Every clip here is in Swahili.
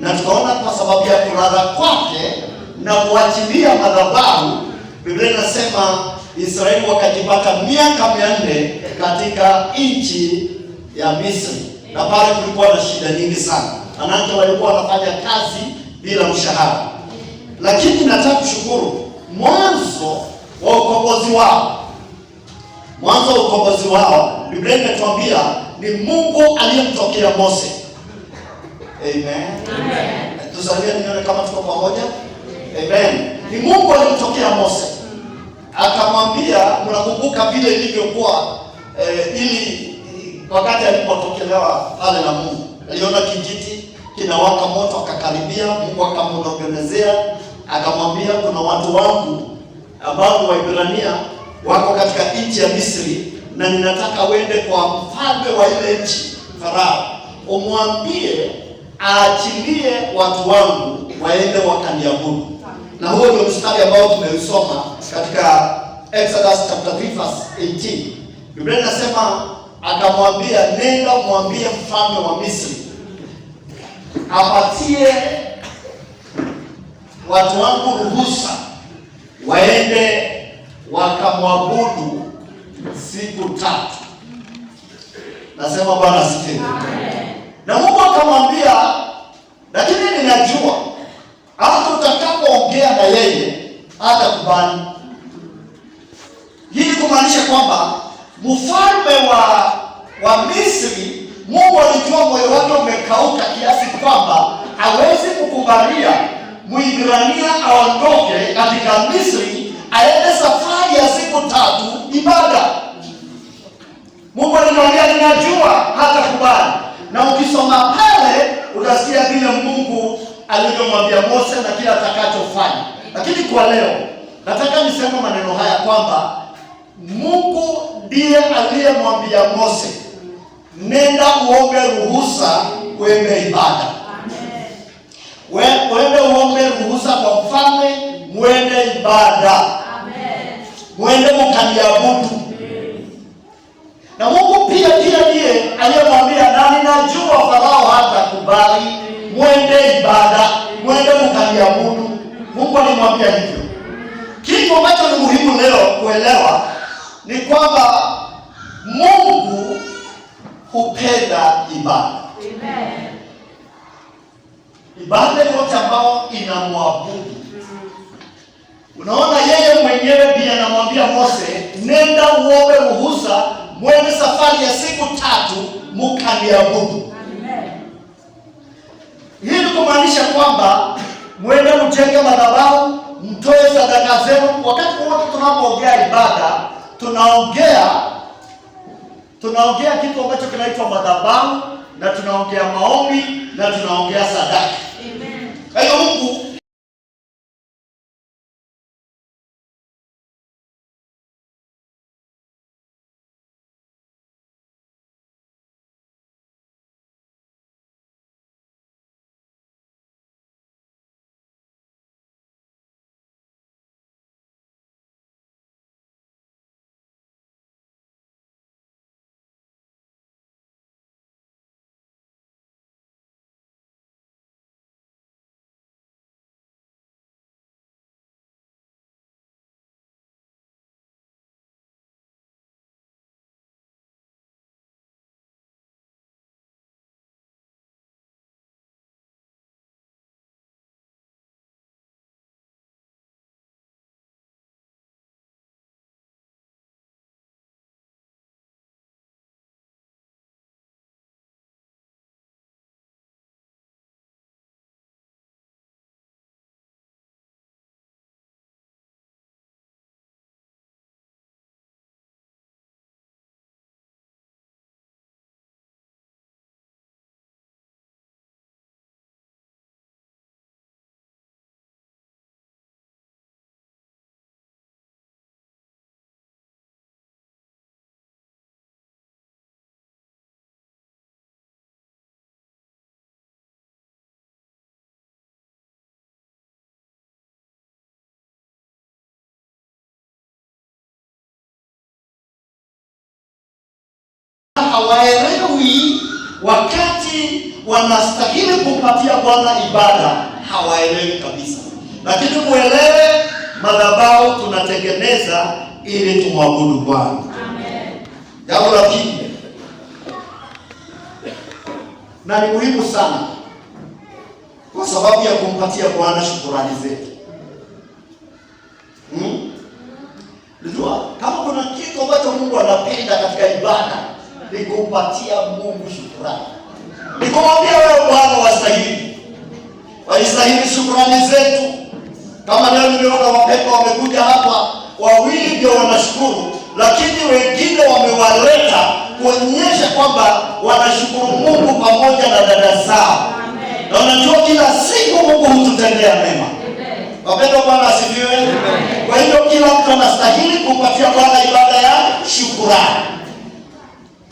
na tukaona kwa sababu ya kulala kwake na kuachilia madhabahu, Biblia inasema Israeli wakajipata miaka 400 katika nchi ya Misri, na pale kulikuwa na shida nyingi sana, manake walikuwa wanafanya kazi bila mshahara. Lakini nataka kushukuru mwanzo wa ukombozi wao, Biblia imetuambia ni Mungu aliyemtokea Mose. Amen. Tusalie nione kama tuko pamoja. Amen. Ni Mungu alimtokea Mose. Akamwambia, mnakumbuka vile ilivyokuwa ili wakati alipotokelewa pale na Mungu. Aliona kijiti kinawaka moto, akakaribia, Mungu akamwongelezea, akamwambia kuna watu wangu ambao ni Waebrania wako katika nchi ya Misri, na ninataka uende kwa mfalme wa ile nchi Farao, umwambie aachilie watu wangu waende wakaniabudu. Na huo ndio mstari ambao tumeusoma katika Exodus chapter 3 verse 18. Biblia inasema akamwambia, nenda mwambie mfalme wa Misri apatie watu wangu ruhusa waende wakamwabudu siku 3. Nasema Bwana asifiwe. Na Mungu akamwambia, lakini ninajua hata utakapoongea na yeye hatakubali. Hii kumaanisha kwamba mfalme wa Misri, Mungu alijua moyo wake umekauka kiasi kwamba hawezi kukubalia Mwibrania aondoke katika Misri aende safari ya siku 3 ibada. Mungu alimwambia, ninajua hatakubali. Na ukisoma pale utasikia vile Mungu alivyomwambia Mose na kila atakachofanya. Lakini kwa leo nataka niseme maneno haya kwamba Mungu ndiye aliyemwambia Mose, nenda uombe ruhusa uende ibada. Amen. Uende uombe ruhusa kwa mfalme, muende ibada. Amen. Muende mkaniabudu. Na Mungu pia ndiye aliyemwambia, na ninajua Farao hatakubali, muende ibada, muende mkaniabudu. Mungu alimwambia hivyo. Kitu ambacho ni muhimu leo kuelewa ni kwamba Mungu hupenda ibada. Amen. Ibada yote ambayo inamwabudu. Unaona, yeye mwenyewe pia anamwambia Mose, nenda uombe ruhusa mwende safari ya siku 3 mkaniabudu. Amen. Hii ni kumaanisha kwamba mwende mjenge madhabahu, mtoe sadaka zenu. Wakati wote tunapoongea ibada, tunaongea kitu ambacho kinaitwa madhabahu, na tunaongea maombi, na tunaongea sadaka. Amen. Kwa hiyo Mungu hawaelewi wakati wanastahili kumpatia Bwana ibada hawaelewi kabisa. Lakini muelewe, madhabahu tunatengeneza ili tumwabudu Bwana. Amen. Jambo la pili, na ni muhimu sana kwa sababu ya kumpatia Bwana shukrani zetu. Unajua, kama kuna kitu ambacho Mungu anapenda katika ibada ni kumpatia Mungu shukrani. Ni kumwambia wewe Bwana wastahili shukrani zetu. Kama leo nimeona wapendwa wamekuja hapa, wawili ndio wanashukuru, lakini wengine wamewaleta kuonyesha kwamba wanashukuru Mungu pamoja na dada zao. Na unajua kila siku Mungu hututendea mema. Wapendwa, Bwana asifiwe. Kwa hiyo kila mtu anastahili kumpatia Bwana ibada ya shukrani.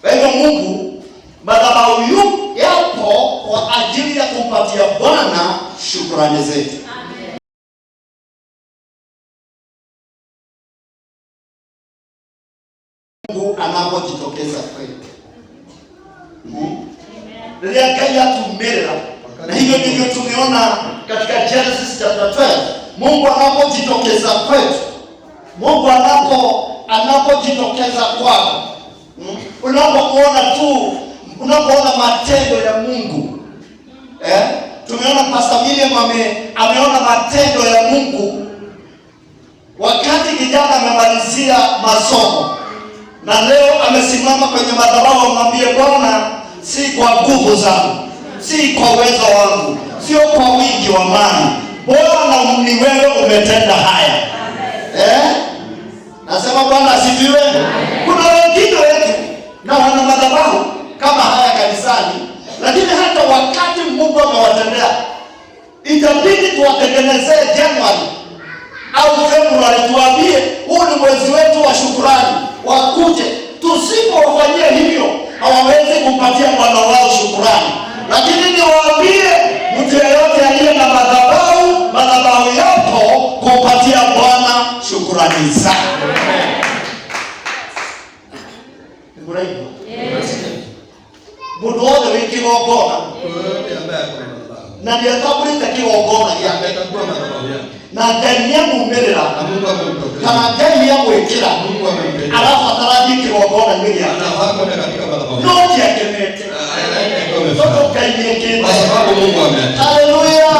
Kwa hiyo Mungu, madhabahu yapo kwa ajili ya kumpatia Bwana shukrani zetu. Mungu anapojitokeza kwetu. Niliangalia tumerera. Na hivyo ndivyo tumeona katika Genesis chapter 12. Mungu anapojitokeza kwetu. Mungu anapojitokeza kwako. Unapoona matendo ya Mungu. Tumeona Pastor William ameona matendo ya Mungu wakati kijana amemalizia masomo. Na leo amesimama kwenye madhabahu amwambie Bwana, si kwa nguvu zangu, si kwa uwezo wangu, sio kwa wingi wa mali. Bwana ni wewe umetenda haya. Nasema Bwana asifiwe. Kuna wengine wetu na wana madhabahu kama haya kanisani, lakini hata wakati Mungu amewatendea, itabidi tuwatengenezee Januari au Februari, tuambie huu ni mwezi wetu wa shukrani, wakuje. Tusipowafanyia hivyo, hawawezi kumpatia Bwana wao shukrani. Lakini niwaambie, mtu yeyote aliye na madhabahu yapo kumpatia Bwana shukrani zake. Mundu wothe wiki gongona na ndio tabulite kigongona giake na Ngai nĩamuumĩrĩra kana Ngai nĩamwĩkĩra arabatara kigongona nĩ gĩake no kĩakenete tondũ Ngai nĩekĩte. Haleluya.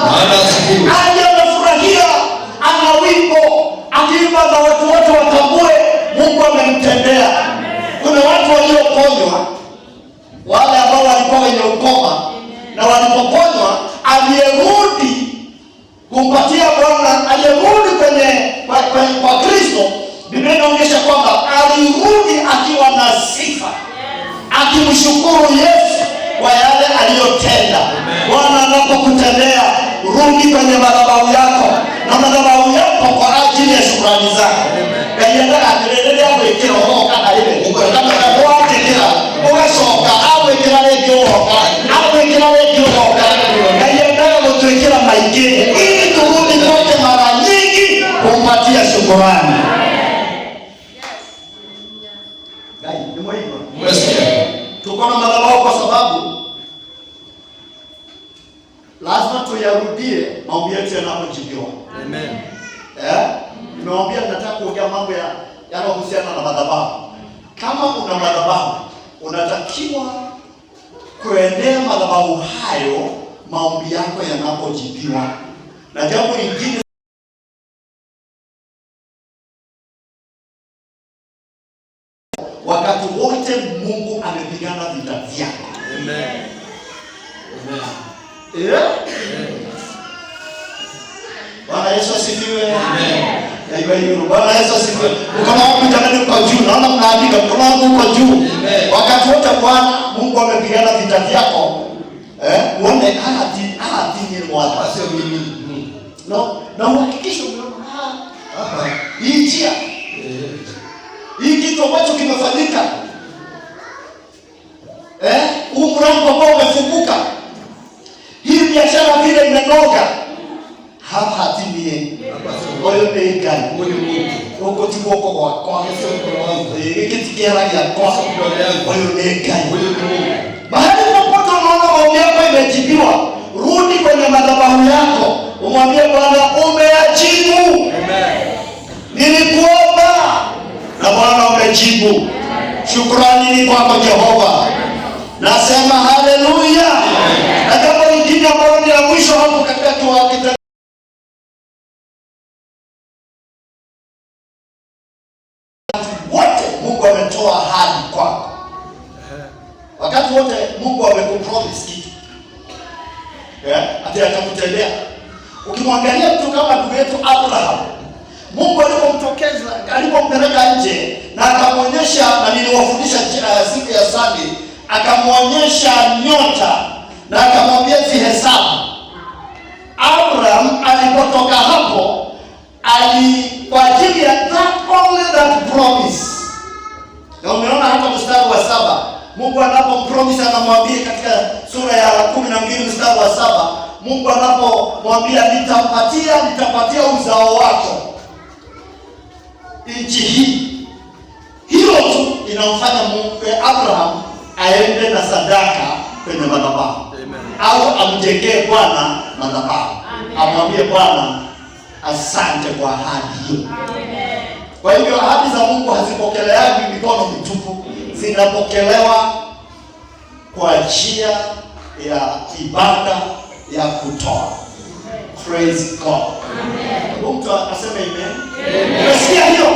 Aje amefurahia, ana wimbo akiimba na watu wote watambue Mungu amemtendea. Kuna watu walioponywa, wale ambao walikuwa wenye ukoma, na walipoponywa aliyerudi kumpatia Bwana, aliyerudi kwa Kristo, Biblia inaonyesha kwamba alirudi akiwa na sifa, akimshukuru Yesu kwa yale aliyotenda. Bwana anapokutendea, rudi kwenye madhabahu yako, na madhabahu yako kwa ajili ya shukrani zako. Kaienda atirelea wekera hoka na ile kama kwa tekera ugashoka au wekera leo hoka au wekera leo hoka kaienda kutuwekera maiki ili turudi kote mara nyingi kumpatia shukrani. Gai ni muhimu. Umesikia? Tuko na madhabahu kwa sababu lazima tuyarudie maombi yetu yanapojibiwa. Amen. Nimewaambia nataka kuongea mambo yanayohusiana na madhabahu. Kama una madhabahu, unatakiwa kuendea madhabahu hayo maombi yako yanapojibiwa. Na jambo lingine, wakati wote Mungu amepigana vita vyako. Amen. Amen. Bwana Yesu asifiwe. Amen. Bwana Yesu asifiwe. Kama wapi jamani kwa juu, naona mnaandika kama Mungu kwa juu. Wakati wote Bwana Mungu amepigana vita vyako. Uone hadi ni mwaka sio mimi. No, na uhakikishe unaona hapa. Hii njia. Hii kitu ambacho kimefanyika. Huu mlango ambao umefunguka. Hii biashara vile imenoga. Hapa hatimie. Oyo ni gani? Oyo ni uko tiboko kwa sio mkono wangu. Hiki tikiara ya kwa oyo ni gani? Oyo ni Mungu. Mahali popote unaona maombi yako imejibiwa, rudi kwenye madhabahu yako, umwambie Bwana, umeajibu. Nilikuomba na Bwana umejibu. Shukrani ni kwako Jehova. Nasema haleluya. Na jambo lingine ambalo ni la mwisho hapo katika kiwango wote Mungu ametoa ahadi kwako. Wakati wote Mungu amekupromise kitu. Ati atakutendea. Ukimwangalia mtu kama ndugu yetu Abraham, Mungu alipomtokeza, alipompeleka nje na akamwonyesha, na niliwafundisha siku ya Sunday, akamwonyesha nyota na akamwambia zihesabu. Abraham alipotoka hapo, kwa ajili ya only that promise. Na umeona hata mstari wa 7, Mungu anapompromise anamwambia katika sura ya 12 mstari wa 7, Mungu anapomwambia nitapatia uzao wako nchi hii. Hiyo tu inamfanya Abraham aende na sadaka kwenye madhabahu. Au amjengee Bwana madhabahu. Amwambie Bwana asante kwa ahadi hiyo. Kwa hivyo ahadi za Mungu hazipokelewi mikono mitupu, zinapokelewa kwa njia ya ibada ya kutoa. Praise God. Amen. Mtu aseme amen. Unasikia hiyo?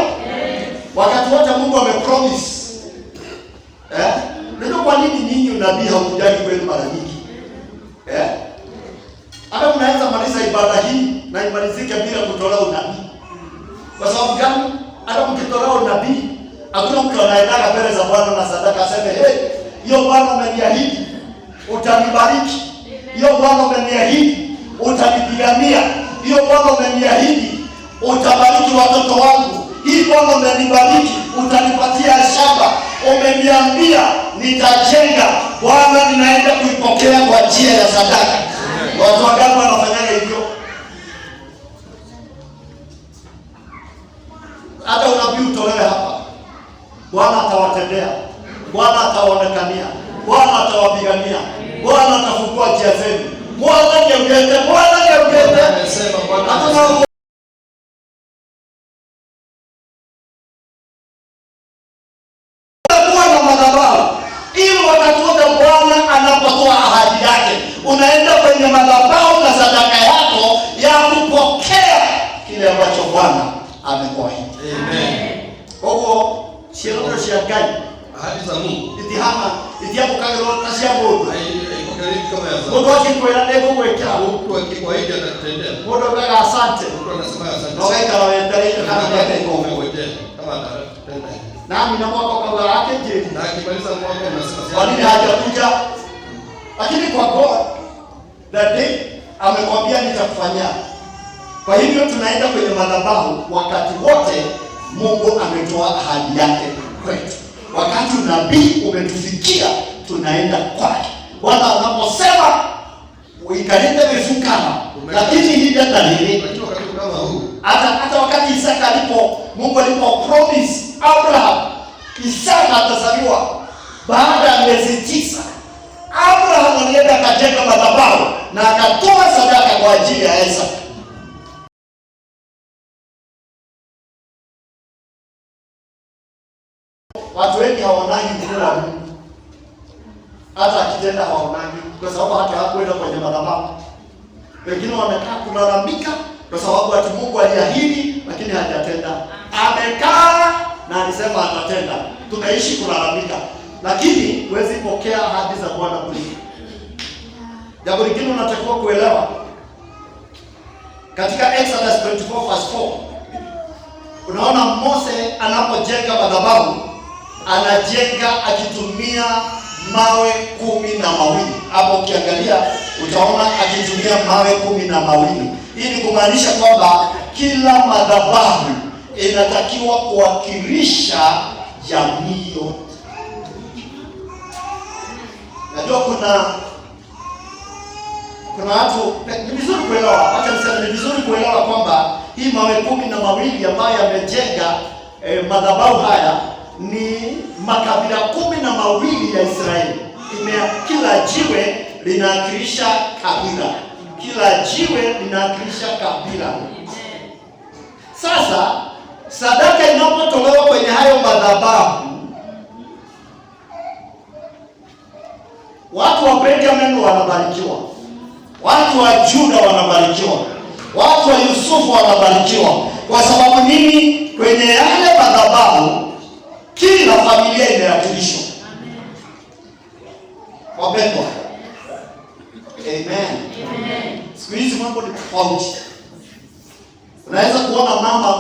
Wakati wote Mungu amepromise. Ndio kwa nini nyinyi unabii haukujagi kwenu mara nyingi? Hata mnaweza maliza ibada hii na imalizike bila kutolea unabii. Kwa sababu gani? Hata mkitolea unabii, hakuna mtu anayeenda mbele za Bwana na sadaka aseme, hiyo Bwana umeniahidi utanibariki. Hiyo Bwana umeniahidi utanipigania. Hiyo Bwana umeniahidi utabariki watoto wangu. Hii Bwana umenibariki utanipatia shamba. Umeniambia nitajenga. Bwana ninaenda kuipokea kwa njia ya sadaka. Watu wangapi wanafanya hivyo? Hata unabii utolewe hapa, Bwana atawatendea, Bwana atawaonekania, Bwana atawapigania, Bwana atafungua njia zenu. Bwana ngeugete, Bwana ngeugete. Anasema Bwana anapotoa ahadi yake, unaenda kwenye madhabahu na sadaka yako ya kupokea kile ambacho Bwana amekuahidi. Amen. Kwa hiyo sio gani ahadi za Mungu. Itihapo kagero tasia Mungu. Kama yaza. Mungu akikwenda ndego kweka. Mungu akikuahidi atatendea. Mungu bega asante. Mungu anasema asante. Naweka waendelee kama yake iko kama atatenda. Nami na mwaka kwa yake je. Na akimaliza mwaka unasema kwa nini hajakuja? Lakini kwa God that day amekwambia nitakufanyia. Kwa hivyo tunaenda kwenye madhabahu wakati wote Mungu ametoa ahadi yake kwetu. Wakati unabii umetufikia tunaenda kwake. Bwana anaposema uikalinde mifukana, lakini hii data nini? Hata wakati Isaka Mungu promise Abraham Isaka atazaliwa baada ya miezi 9. Abraham alienda akajenga madhabahu na akatoa sadaka kwa ajili ya Isaka. Watu wengi hawanagi mkono wa Mungu. Hata akitenda hawanagi kwa sababu hata hakuenda kwenye madhabahu. Wengine wamekaa kulalamika kwa sababu ati Mungu aliahidi lakini hajatenda. Amekaa na alisema atatenda. Tunaishi kulalamika. Lakini huwezi pokea ahadi za Bwana kuliko. Jambo lingine unatakiwa kuelewa. Katika Exodus 24:4 unaona Mose anapojenga madhabahu anajenga akitumia mawe 12. Hapo ukiangalia utaona akitumia mawe 12. Hii ni kumaanisha kwamba kila madhabahu inatakiwa kuwakilisha jamii yote. Najua kuna watu ni vizuri kuelewa, acha niseme ni vizuri kuelewa kwamba hii mawe 12 ambayo yamejenga madhabahu haya ni makabila 12 ya Israeli. Kila jiwe linawakilisha kabila. Kila jiwe linawakilisha kabila. Sasa sadaka inapotolewa kwenye hayo madhabahu, watu wa Benjamin wanabarikiwa, watu wa Juda wanabarikiwa, watu wa Yusufu wanabarikiwa. Kwa sababu nini? Kwenye yale madhabahu kila familia imewakilishwa. Wapendwa, amen. Siku hizi mambo ni tofauti. Unaweza kuona mama,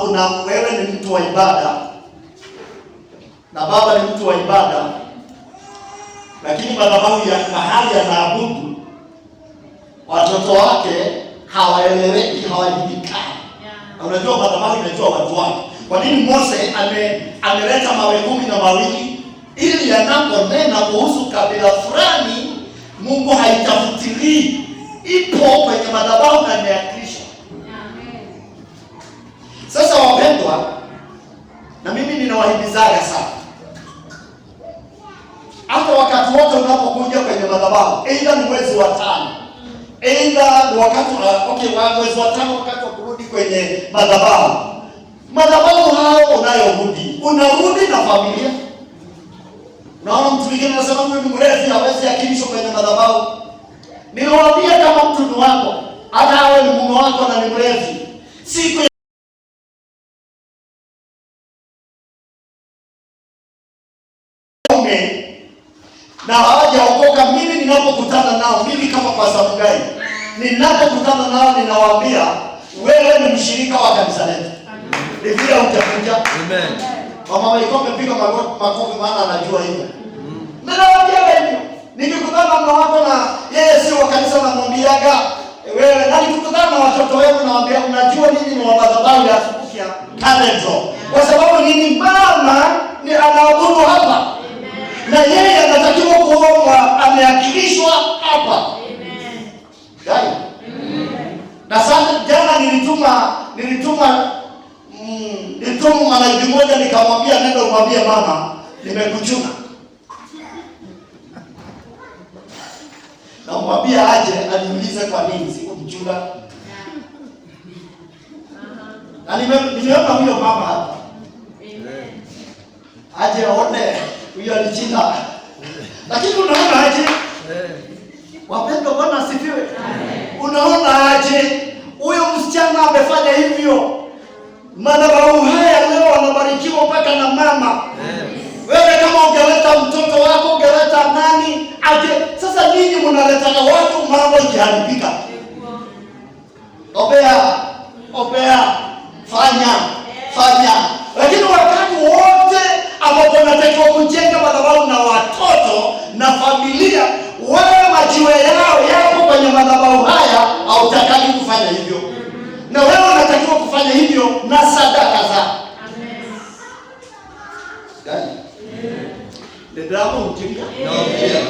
wewe ni mtu wa ibada na baba ni mtu wa ibada, lakini madhabahu ya mahali yanaabudu, watoto wake hawaeleweki, hawajulikani. Unajua madhabahu inajua watu wake. Kwa nini Mose ameleta mawe 12 ili yanaponena kuhusu kabila fulani Mungu haitafutilii, ipo kwenye madhabahu na imeakilishwa. Sasa wapendwa, na mimi ninawahimizaga sana, hata wakati wote unapokuja kwenye madhabahu, aidha ni mwezi wa 5, aidha ni wakati mwezi wa 5, wakati wa kurudi kwenye madhabahu hao unayorudi, unarudi na familia. Naona mtu mwingine anasema huyu ni mrefu, hawezi akilishwa kwenye madhabahu. Niliwaambia kama mtu ni wako, hata awe ni mume wako na ni mrefu, siku na hawajaokoka, mimi ninapokutana nao, mimi kama Pastor Mugai, ninapokutana nao ninawaambia, wewe ni mshirika wa kanisa letu. Ni vile utakuja. Amen. Mama Maikope piga makofi maana anajua hivyo. Ninawaambia hivyo. Nikikutana na watu na yeye si wa kanisa, namwambiaga wewe, na nikikutana na watoto wewe nawaambia, unajua nini ni wa madhabahu ya asubuhi ya Cathedral. Kwa sababu nini? Mama ni anaabudu hapa. Na yeye anatakiwa kuomba, ameakilishwa hapa. Amen. Na sasa jana nilituma mwanaji mmoja, nikamwambia nenda umwambie mama nimekuchuna. Na mwambia aje aniulize kwa nini sikumchuna. Na nimeona huyo mama hapa. Aje aone huyo alichina. Lakini unaona aje? Wapendwa, Bwana asifiwe. Unaona aje huyo msichana amefanya hivyo? Madhabahu haya leo wanabarikiwa mpaka na mama. Wewe kama ungeleta mtoto wako, ungeleta nani aje? Sasa ninyi mnaleta na watu mambo ikiharibika. Opea, fanya. Lakini wakati wote ambapo natakiwa kujenga madhabahu na watoto na familia, wewe majiwe yao yapo kwenye madhabahu haya, hautakani kufanya hivyo. Na wewe unatakiwa kufanya hivyo na sadaka zako. Amen. Gani? Ndio mtiria? Ndio.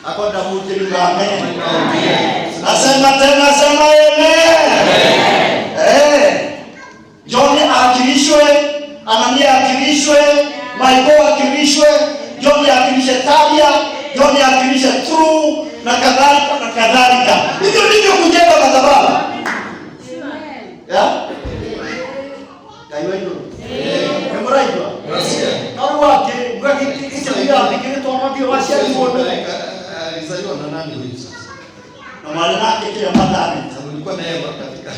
Akonda mtiria. Amen. Nasema tena, sema amen. John akilishwe, Anania akilishwe, Michael akilishwe, John akilishe Talia, John akilishe True na kadhalika. Hivyo ndivyo kujenga madhabahu. Ya? Kaiwa hilo. Kemuraijwa. Naru wake, mwaki kichia pikiri tomadio wasia kibondo. Alizaliwa na nani huyu sasa? Na mali yake kia madami. Alikuwa naye katika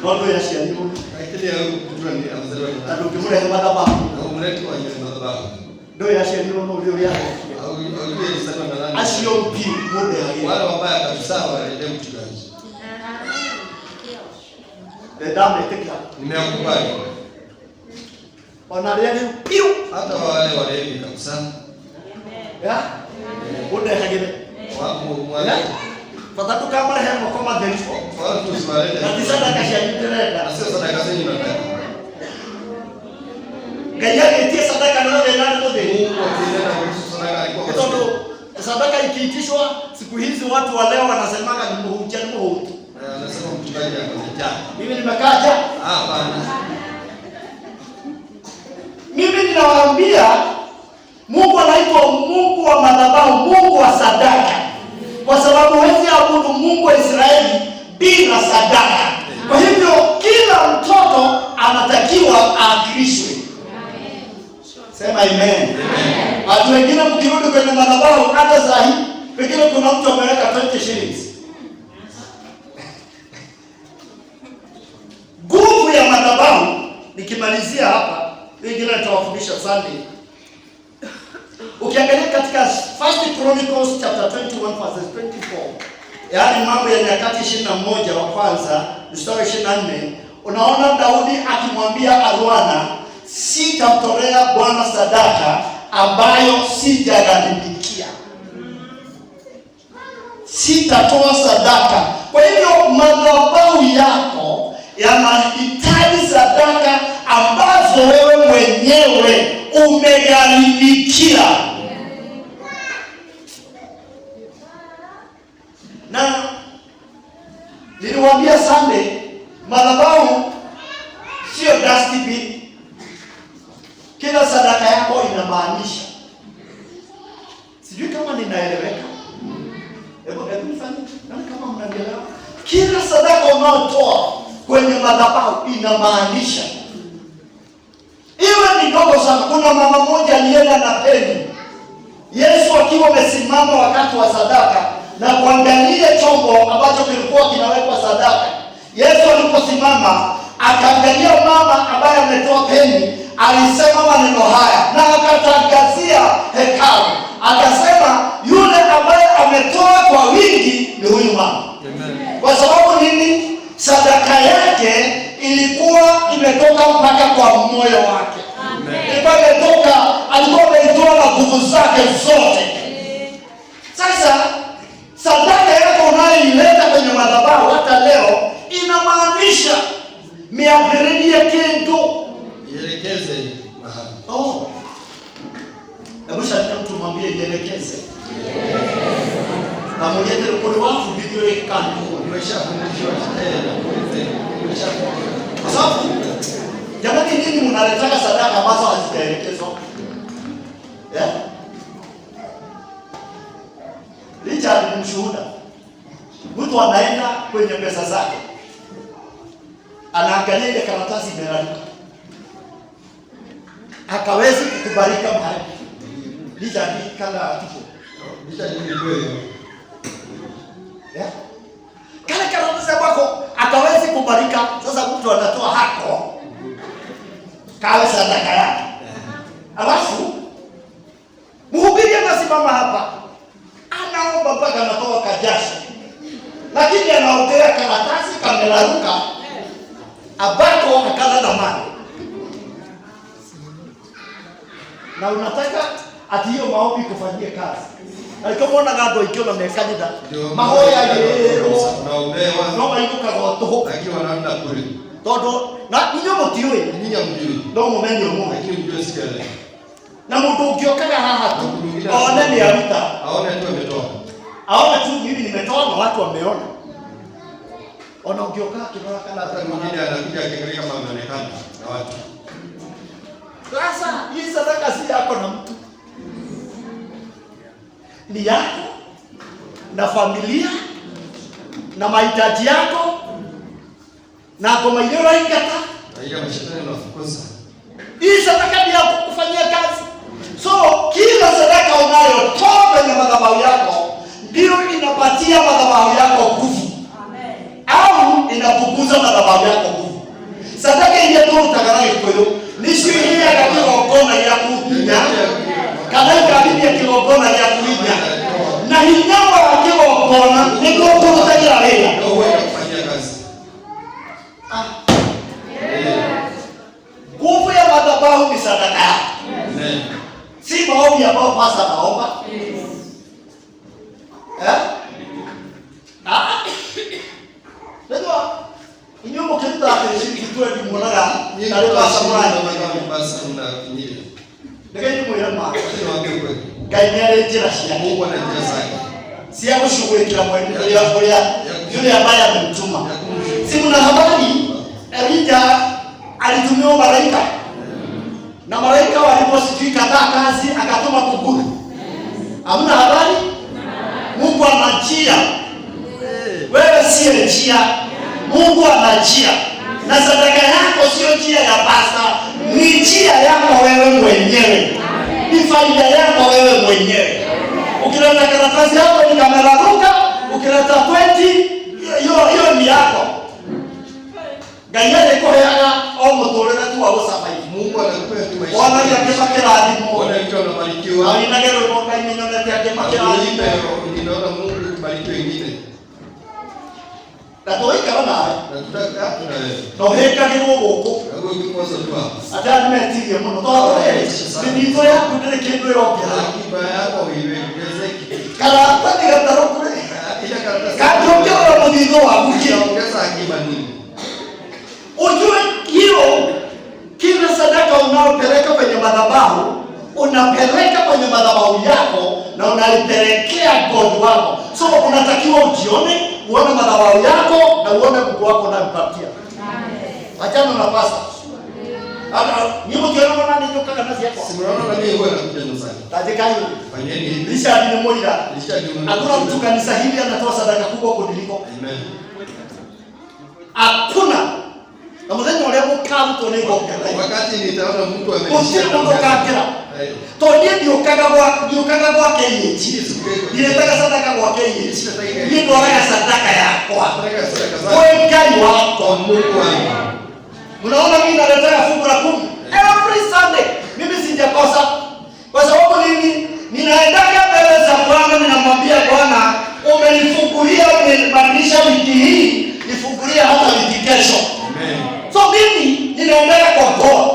Kondo ya shia ndio. Lakini ndio ni alizaliwa na. Ndio kimura ya madhabahu. Ndio mleti wa madhabahu. Ndio ya shia ndio ndio yake. Au alizaliwa na nani? Asio pi mode yake. Wale wabaya kabisa wale mchungaji. Damu itika. Nimekubali. Wanaliani piu hata wale wale kabisa. Ya? Bude hagene. Wapo mwale. Fatatu kama hemo kama dhenisho. Watu swale. Na sadaka ya nitereka. Na sio sadaka zenyu nataka. Gaya itie sadaka na ndio ndio ndio. Mungu akienda kuhusu sadaka alikuwa. Mtoto sadaka ikiitishwa siku hizi watu wa leo wanasemaga ni muhujani muhu. Anasema mchungaji akaja. Mimi nimekaja? Hapana. Mimi ninawaambia Mungu anaitwa Mungu wa madhabahu, Mungu wa sadaka. kwa sababu huwezi abudu Mungu wa Israeli bila sadaka. Kwa hivyo kila mtoto anatakiwa aakilishwe. Sema amen. Watu wengine mkirudi kwenye madhabahu hata saa hii pengine kuna mtu ameweka 20 shillings. Nguvu ya madhabahu, nikimalizia hapa, wengine nitawafundisha Sunday. Ukiangalia katika 1 Chronicles chapter 21 verse 24, yaani Mambo ya Nyakati 21 wa kwanza mstari 24, unaona Daudi akimwambia Arauna, sitamtolea Bwana sadaka ambayo sijagharimikia. Sitatoa sadaka. Kwa hivyo madhabahu yako yanahitaji sadaka ambazo wewe mwenyewe umegharimikia. Na niliwaambia Sunday, madhabahu sio dustbin. Kila sadaka yako inamaanisha. Sijui kama ninaeleweka. Hebu nifanye kama mnaelewa. Kila sadaka unayotoa kwenye madhabahu inamaanisha. Iwe ni ndogo sana. Kuna mama mmoja alienda na peni. Yesu akiwa amesimama wakati wa sadaka na kuangalia chombo ambacho kilikuwa kinawekwa sadaka. Yesu aliposimama akaangalia mama ambaye ametoa peni, alisema maneno haya na akatangazia hekalu. Akasema yule ambaye ametoa kwa wingi ni huyu mama. Amen. Kwa sababu nini? Sadaka yake ilikuwa imetoka mpaka kwa moyo wake. Ilikuwa imetoka, alikuwa ameitoa na nguvu zake zote. Sasa sadaka yako unayoileta kwenye madhabahu hata leo inamaanisha miabiria kintu. Ielekeze mahali. Oh. Hebu shaka mtu mwambie ielekeze. Na mwenye kule watu video ikani. Umeshafundishwa tena. Umeshafundishwa. Kwa sababu jamani, nini mnaletaka sadaka ambazo hazijaelekezwa? Yeah? Richard ni mshuhuda. Mtu anaenda kwenye pesa zake, anaangalia ile karatasi imeraruka, hakawezi kukubalika mahali. Richard kala tupo. Richard ni kweli. Yeah? Kale karatasi yako akawezi kubarika. Sasa mtu anatoa hako kawe sadaka yake. Alafu mhubiri anasimama hapa, anaomba mpaka anatoa kajasho, lakini anaongea karatasi kameraruka abako akala na mali. Na unataka ati hiyo maombi kufanyie kazi. Alikomona ngado ikiwa mmekanida. Mahoya yero. Naombewa. Naomba ikuka goto. Akiwa anaenda kule. Todo na ninyo mutiwe. Ninyo mjui. Ndo mumenye mu. Lakini mjui sikale. Na mtu ukiokaga haha tu. Aone ni aruta. Aone tu ametoa. Aone tu mimi nimetoa na watu wameona. Ona ukiokaa kinaona kana hata mwingine anakuja akiangalia kama ameonekana na watu. Sasa hii sadaka si yako na mtu. Ni yako na familia na mahitaji yako na kwa maeneo ingata. Na ile mashetani yanafukuza. Hii sadaka ni yako kufanyia kazi. So kila sadaka unayotoa kwenye madhabahu yako ndio inapatia madhabahu yako nguvu. Amen. Au inapunguza madhabahu yako nguvu. Sadaka ile tu utakanayo kwelo nisio hii akakiwa kona ya kunya. Kadhalika bibi kilogona ya kuinya. Na hinyama wakiwa kona ndio kutotajira leo. Ndio wewe kufanyia kazi. Nguvu ya madhabahu ni sadaka. Amen. Si maombi ambayo pasa naomba. Ndio inyumo kenda shiriki tu ni mwana Ni na leo samurai basi una kinyile. Ndio ni mwema. Sio wake kweli. Kaimele tena shia. Mungu ana njia zake. Si yako shughulikia mwenendo ya kulia yule ambaye amemtuma. Si mna habari Elija alitumiwa malaika. Na malaika waliposifika kataa kazi akatuma kukuru. Hamna habari? Mungu anachia. Wewe si njia. Mungu anachia. Na sadaka yako sio njia ya pasta, ni njia yako wewe mwenyewe. Ni faida yako wewe mwenyewe. Ukileta karatasi yako ni kameraruka, ukileta 20 hiyo ni yako. Ganyale kwa yana au motolera tu au safari. Mungu anakupea tu maisha. Wana yake kiradi. Wana kitu anabarikiwa. Alinagero kwa kaini nyonga yake kiradi. Ninaona Mungu kubariki wengine. Na toika bana. Na tutaka na wewe. No heka kidogo. Wewe ukikosa tu hapa. Hata nimetia mno. Toa ndio ya kudele kidogo yote. Akiba yako iweze karata ni gataro kule. Ile karatasi. Kajokewa mzigo wa kuki. Ongeza akiba nini? Ujue hiyo kila sadaka unaopeleka kwenye madhabahu, unapeleka kwenye madhabahu yako na unalipelekea God wako. So unatakiwa ujione, uone madhabahu yako na uone Mungu wako unampatia. Achana na pasta. Nyimo kiona nani ndio kaka nasi yako. Simrona na mimi wewe unakuja nyumbani. Tajika hiyo. Fanyeni hivi. Lisha ni mmoja. Lisha hakuna mtu kanisa hili anatoa sadaka kubwa kuliko. Amen. Hakuna. Na mzee wale mkamu tonego. Wakati nitaona mtu ameshika kakera. Tondie ndio kaga kwa keyeji. Ile taka sadaka kwa keyeji. Ile ndio sadaka yako. Wewe kali wako Mungu wangu. Unaona mimi naleta fungu la 10 every Sunday. Mimi sijakosa. Kwa sababu nini? Ninaendaga mbele za Bwana, ninamwambia Bwana, umenifungulia, umenibadilisha wiki hii, nifungulie hata wiki kesho. Amen. So mimi ninaendelea kwa God.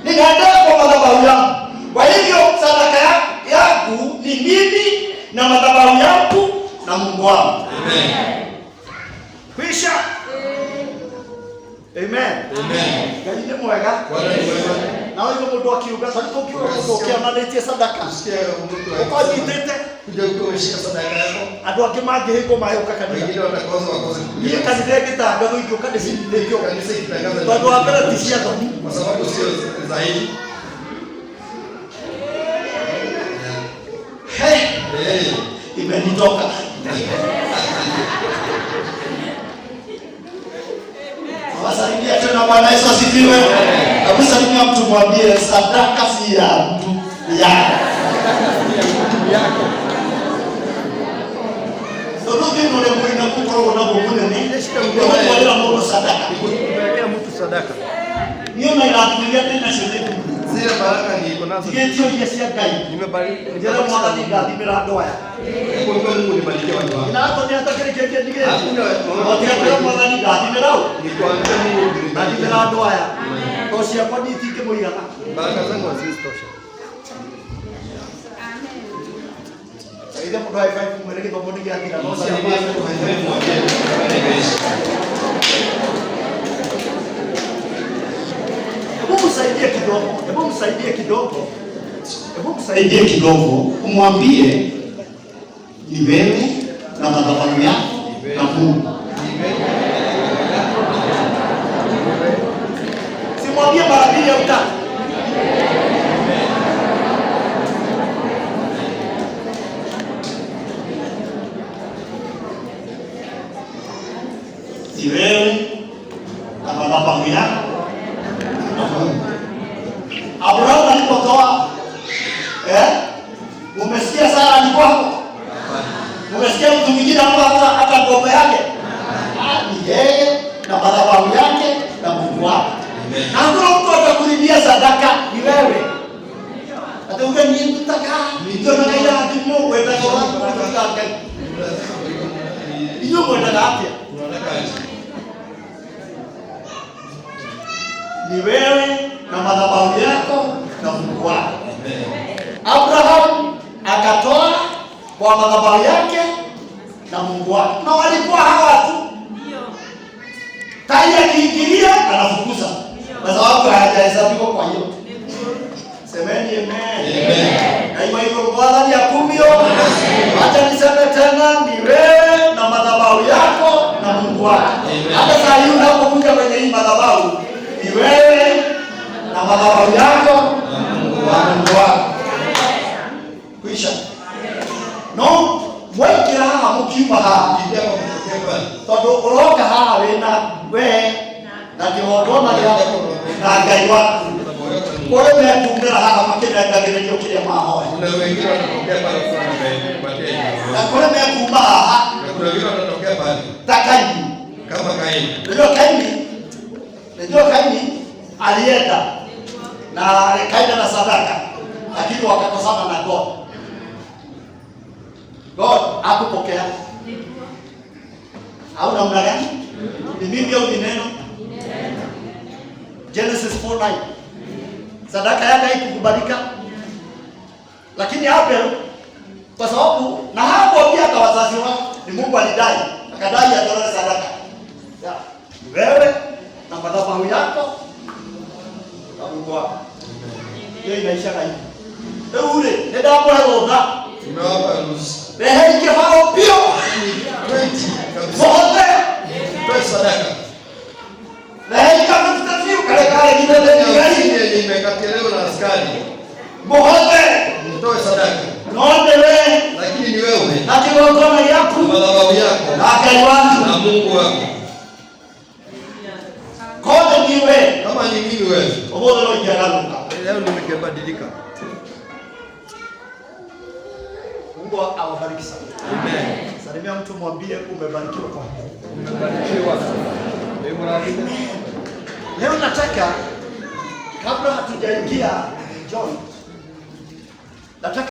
Ninaendelea kwa madhabahu yangu. Kwa hivyo sadaka yangu ni mimi na madhabahu yangu na Mungu wangu. Amen. Kwisha. Amen. Amen. Gani mwega? Bwana ni mwema. Na wewe mtu akiuga sasa ukiwa unaletea sadaka. Usikie mtu Ukajitete kuja kushika sadaka yako. Adu akimage hiko mayo kakanisa. Wengine watakosa wakosa. Yeye kanisa kitanga hiyo kanisa ndio Kanisa ikitangaza. watu wapenda tishia kwa nini? Kwa sababu sio zaidi. Hey, imenitoka. Wasalimia tena Bwana Yesu asifiwe. Kabisa mimi mtu mwambie sadaka si ya mtu yako. Ndio ndio ndio mwenda kukoro na bokune ni ile shida ndio wale ambao sadaka. Kupelekea mtu sadaka. Niyo na inatumia tena shule. Zile baraka niko nazo. Ndio Yesu ya gai. Nimebariki. Jana mwana ni gadi bila ndoa. Kwa Mungu nibarikie watu wangu. Na hapo ni hata kile kile kile. Hakuna Watu mwana ni gadi bila. ni kuambia Mungu Gadi bila ndoa. Toshi kwa nini tike moigana. baraka zangu hazitosha. Ile mtu haifai kumwelekea kwa mboni yake na Sasa hivi haifai kumwambia nimeishi. Hebu msaidie kidogo, umwambie ni wewe na madhabahu yako na Mungu. Simwambie mara mbili au tatu. Ni wewe na madhabahu yako na Mungu. Abrahamu alipotoa umesikia Sara alikuwa hapo? Umesikia mtu mwingine hapo hata ngombe yake? Ni yeye na madhabahu yake na Mungu wake. Hakuna mtu atakulilia sadaka, ni wewe. Hata ungeni mtaka ndio na kaida hadi Mungu atakoa kwa hiyo mwenda afya. Ni wewe na madhabahu yako na Mungu wako. Abraham akatoa kwa madhabahu yake na Mungu wake. Na walikuwa hawa tu. Tai akiingilia anafukuza. Kwa sababu hajahesabiwa kwa hiyo. Semeni amen. Na hivyo Bwana ni akumio. Acha niseme tena, ni wewe na madhabahu yako na Mungu wako. Hata saa hii unapokuja kwenye hii madhabahu, ni wewe na madhabahu yako na Mungu wako. Kuisha. No, mwaikira haha mukiuma haha Kidia kwa mtokea pale. tondu uroka haha wina we na kĩgongona gĩaku na Ngai waku. Kũrĩ mekumĩra haha makĩnengagĩrĩrio kĩrĩa mahoya, Kuna wengine wanatokea pale kupatia hiyo. na kũrĩ mekuma haha Na kuna wengine wanatokea pale ta Kaini. kama Kaini. Najua Kaini alienda na alikaenda na sadaka, lakini wakakosana na God. God hakupokea. Au namna gani? Ni mimi au ni neno? Genesis 4:9. Sadaka yake haikukubalika. Lakini Abel, kwa sababu na hapo pia kwa wazazi wao, ni Mungu alidai, akadai atolewe sadaka. Ya, wewe na madhabahu yako na Mungu wako. Hiyo inaisha hivi. Ndio ule, ndio hapo roda. Tumewapa ruhusa. Behe kifao pio. 20 kabisa. Sote. Toe sadaka. Behe kama tutafiu kale kidole ni gani? Yenye imekatelewa na askari. Mohote. Toe sadaka. Nonde wewe. Lakini ni wewe. Na kigongona yako. Madhabahu yako. Na Ngai wako. Na Mungu wako. Kote ni wewe. Kama ni mimi wewe. Obodo lo jaraluka. Leo nimekabadilika. Mungu awabariki sana. Amen. Salimia mtu mwambie umebarikiwa kwa Mungu. Umebarikiwa. Leo nataka kabla hatujaingia John, nataka